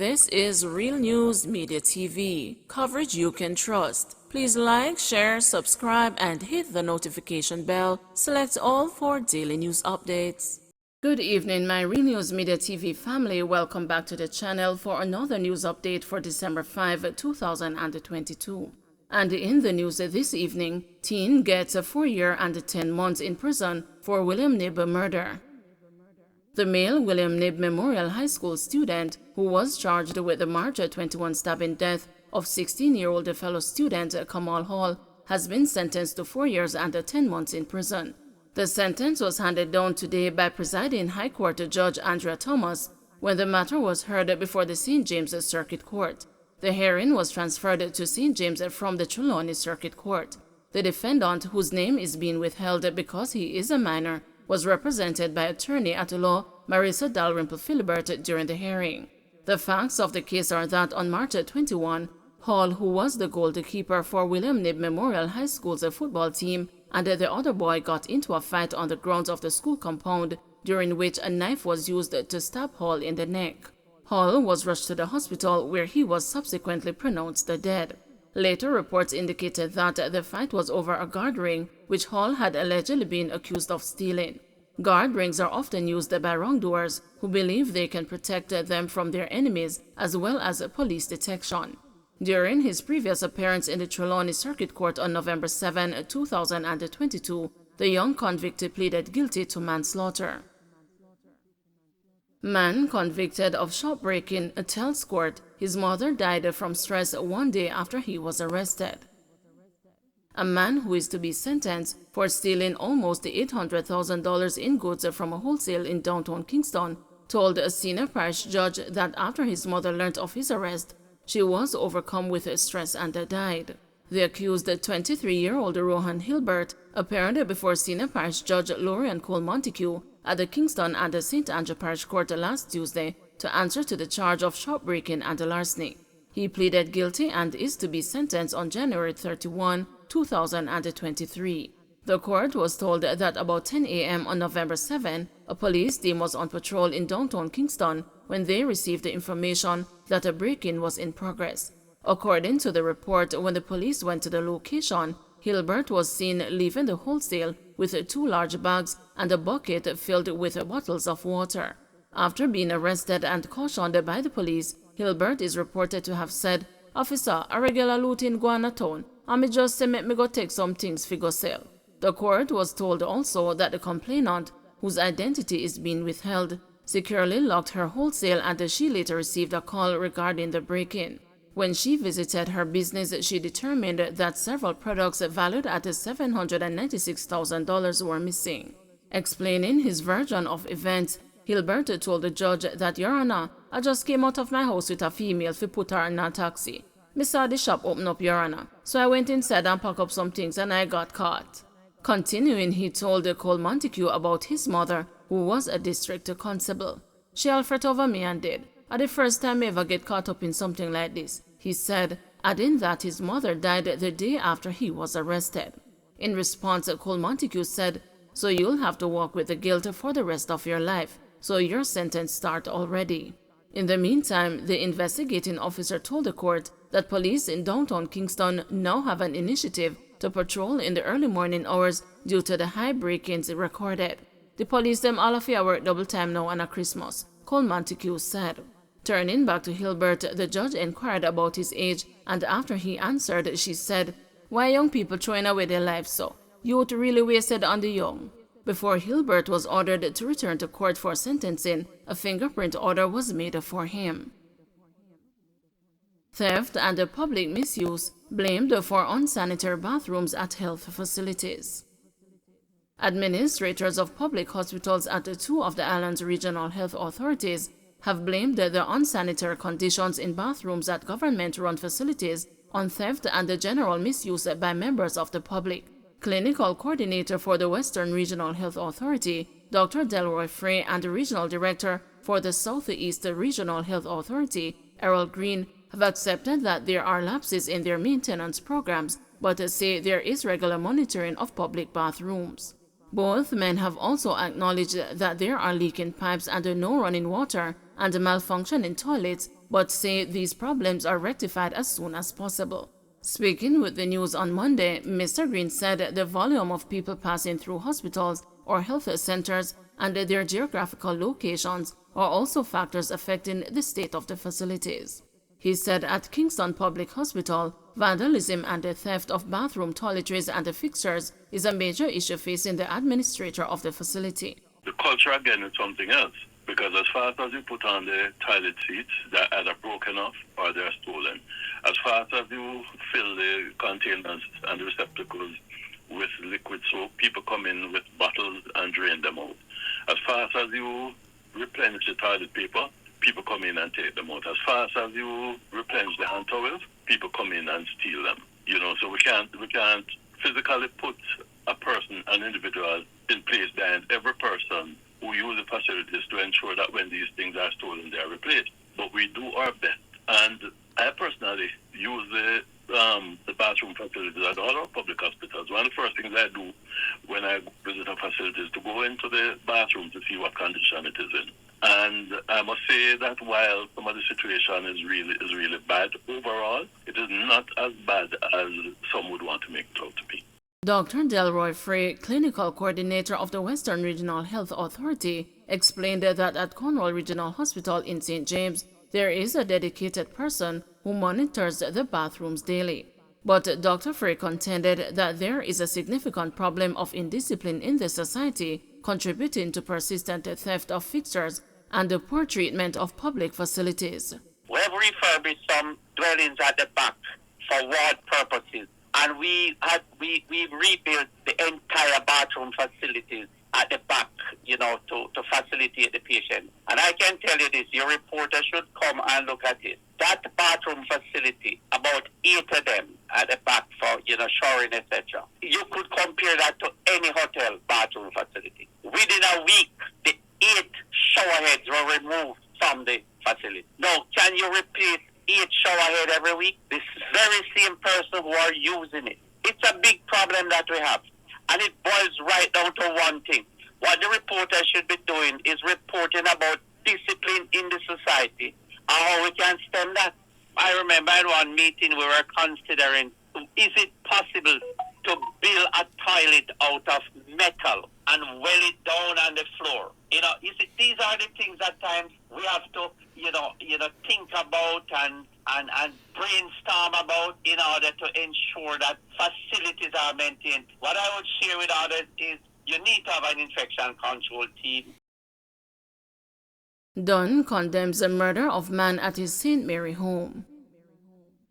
This is Real News Media TV, coverage you can trust. Please like, share, subscribe, and hit the notification bell. Select all for daily news updates. Good evening, my Real News Media TV family. Welcome back to the channel for another news update for December 5, 2022. And in the news this evening, teen gets a 4-year and 10 months in prison for William Knibb murder. The male William Knibb Memorial High School student, who was charged with the March 21 stabbing death of 16-year-old fellow student Kamal Hall, has been sentenced to 4 years and 10 months in prison. The sentence was handed down today by presiding High Court Judge Andrea Thomas when the matter was heard before the St. James Circuit Court. The hearing was transferred to St. James from the Trelawney Circuit Court. The defendant, whose name is being withheld because he is a minor, was represented by attorney at law Marissa Dalrymple Philibert during the hearing. The facts of the case are that on March 21, Hall, who was the goalkeeper for William Knibb Memorial High School's football team, and the other boy got into a fight on the grounds of the school compound, during which a knife was used to stab Hall in the neck. Hall was rushed to the hospital, where he was subsequently pronounced dead. Later reports indicated that the fight was over a guard ring, which Hall had allegedly been accused of stealing. Guard rings are often used by wrongdoers who believe they can protect them from their enemies as well as police detection. During his previous appearance in the Trelawney Circuit Court on November 7, 2022, the young convict pleaded guilty to manslaughter. Man convicted of shopbreaking tells court his mother died from stress 1 day after he was arrested. A man who is to be sentenced for stealing almost $800,000 in goods from a wholesale in downtown Kingston told a senior parish judge that after his mother learned of his arrest, she was overcome with stress and died. The accused 23-year-old Rohan Hilbert appeared before senior parish judge Lorian Cole Montague at the Kingston and the St. Andrew Parish Court last Tuesday to answer to the charge of shopbreaking and larceny. He pleaded guilty and is to be sentenced on January 31, 2023. The court was told that about 10 a.m. on November 7, a police team was on patrol in downtown Kingston when they received the information that a break-in was in progress. According to the report, when the police went to the location, Hilbert was seen leaving the wholesale with 2 large bags and a bucket filled with bottles of water. After being arrested and cautioned by the police, Hilbert is reported to have said, "Officer, a regular looting go on a town, and me just say make me go take some things fi go sell." The court was told also that the complainant, whose identity is being withheld, securely locked her wholesale and she later received a call regarding the break-in. When she visited her business, she determined that several products valued at $796,000 were missing. Explaining his version of events, Hilbert told the judge that, "Your Honor, I just came out of my house with a female to put her in a taxi. Me saw the shop open up, Your Honor, so I went inside and packed up some things and I got caught." Continuing, he told Cole Montague about his mother, who was a district constable. "She all fret over me and did. At the first time I ever get caught up in something like this," he said, adding that his mother died the day after he was arrested. In response, Cole Montague said, "So you'll have to walk with the guilt for the rest of your life, so your sentence start already." In the meantime, the investigating officer told the court that police in downtown Kingston now have an initiative to patrol in the early morning hours due to the high break-ins recorded. "The police them all of you work double time now on a Christmas," Cole Montague said. Turning back to Hilbert, the judge inquired about his age, and after he answered, she said, "Why young people throwing away their lives so? Youth really wasted on the young." Before Hilbert was ordered to return to court for sentencing, a fingerprint order was made for him. Theft and public misuse blamed for unsanitary bathrooms at health facilities. Administrators of public hospitals at 2 of the island's regional health authorities have blamed the unsanitary conditions in bathrooms at government-run facilities on theft and the general misuse by members of the public. Clinical coordinator for the Western Regional Health Authority, Dr. Delroy Frey, and the regional director for the Southeast Regional Health Authority, Errol Green, have accepted that there are lapses in their maintenance programs, but say there is regular monitoring of public bathrooms. Both men have also acknowledged that there are leaking pipes and no running water and malfunctioning toilets but say these problems are rectified as soon as possible. Speaking with the news on Monday, Mr. Green said the volume of people passing through hospitals or health centers and their geographical locations are also factors affecting the state of the facilities. He said at Kingston Public Hospital, vandalism and the theft of bathroom toiletries and the fixtures is a major issue facing the administrator of the facility. The culture again is something else, because as fast as you put on the toilet seats, they're either broken off or they're stolen. As fast as you fill the containers and the receptacles with liquid soap, people come in with bottles and drain them out. As fast as you replenish the toilet paper, people come in and take them out. As fast as you replenish the hand towels, people come in and steal them. So we can't physically put a person, an individual, in place behind every person who uses the facilities to ensure that when these things are stolen, they are replaced. But we do our best. And I personally use the bathroom facilities at all our public hospitals. One of the first things I do when I visit a facility is to go into the bathroom to see what condition it is in. And I must say that while some of the situation is really bad overall, it is not as bad as some would want to make it out to be. Dr. Delroy Frey, clinical coordinator of the Western Regional Health Authority, explained that at Cornwall Regional Hospital in St. James, there is a dedicated person who monitors the bathrooms daily. But Dr. Frey contended that there is a significant problem of indiscipline in the society, contributing to persistent theft of fixtures and the poor treatment of public facilities. We have refurbished some dwellings at the back for ward purposes, and we rebuilt the entire bathroom facilities at the back, to facilitate the patient. And I can tell you this, your reporter should come and look at it. That bathroom facility, about 8 of them at the back for, showering, etc. You could compare that to any hotel bathroom facility. Within a week, the 8 shower heads were removed from the facility. Now, can you replace 8 shower heads every week? This very same person who are using it. It's a big problem that we have. And it boils right down to one thing. What the reporter should be doing is reporting about discipline in the society and how we can stem that. I remember in one meeting we were considering, is it possible to build a toilet out of metal and well it down on the floor? These are the things at times we have to, think about and brainstorm about in order to ensure that facilities are maintained. What I would share with others is you need to have an infection control team. Dunn condemns the murder of man at his St. Mary home.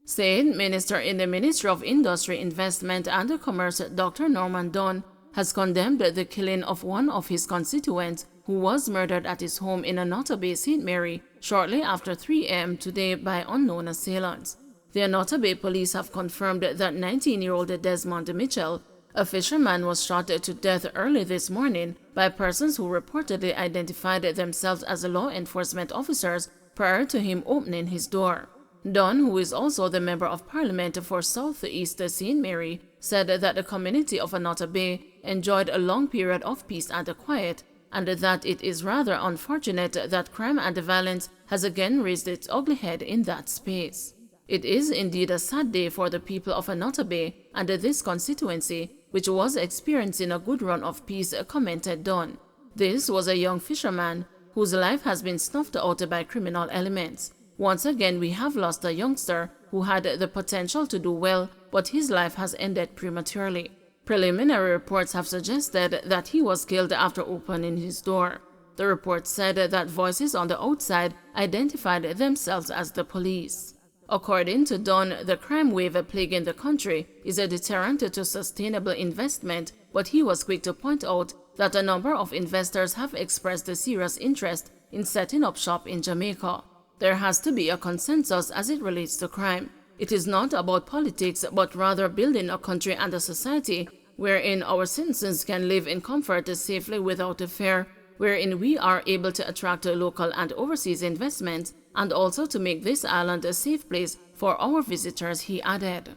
State Minister in the Ministry of Industry, Investment and Commerce, Dr. Norman Dunn, has condemned the killing of one of his constituents who was murdered at his home in Anotta Bay, St. Mary, shortly after 3 a.m. today by unknown assailants. The Anotta Bay police have confirmed that 19-year-old Desmond Mitchell, a fisherman, was shot to death early this morning by persons who reportedly identified themselves as law enforcement officers prior to him opening his door. Dunn, who is also the Member of Parliament for South East St. Mary, said that the community of Anotta Bay enjoyed a long period of peace and quiet, and that it is rather unfortunate that crime and violence has again raised its ugly head in that space. It is indeed a sad day for the people of Anotta Bay and this constituency, which was experiencing a good run of peace, commented Dunn. This was a young fisherman whose life has been snuffed out by criminal elements. Once again, we have lost a youngster who had the potential to do well, but his life has ended prematurely. Preliminary reports have suggested that he was killed after opening his door. The report said that voices on the outside identified themselves as the police. According to Dunn, the crime wave plaguing the country is a deterrent to sustainable investment, but he was quick to point out that a number of investors have expressed a serious interest in setting up shop in Jamaica. There has to be a consensus as it relates to crime. It is not about politics, but rather building a country and a society wherein our citizens can live in comfort safely without fear, wherein we are able to attract local and overseas investments, and also to make this island a safe place for our visitors, he added.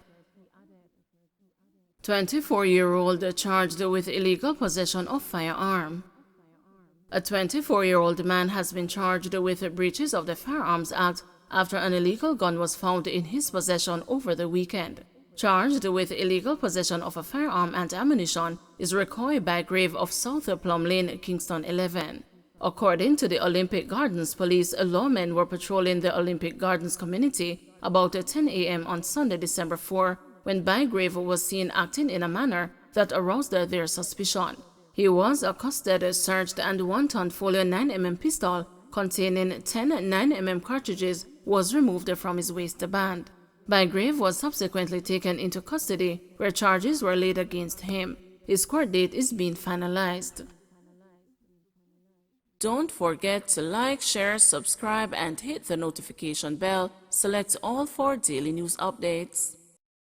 24-year-old charged with illegal possession of firearm. A 24-year-old man has been charged with breaches of the Firearms Act after an illegal gun was found in his possession over the weekend. Charged with illegal possession of a firearm and ammunition is Recoy Bygrave of South Plum Lane, Kingston 11. According to the Olympic Gardens police, lawmen were patrolling the Olympic Gardens community about 10 a.m. on Sunday, December 4, when Bygrave was seen acting in a manner that aroused their suspicion. He was accosted, searched, and 1 ton folio 9mm pistol containing 10 9mm cartridges was removed from his waistband. Bygrave was subsequently taken into custody, where charges were laid against him. His court date is being finalized. Don't forget to like, share, subscribe, and hit the notification bell. Select all for daily news updates.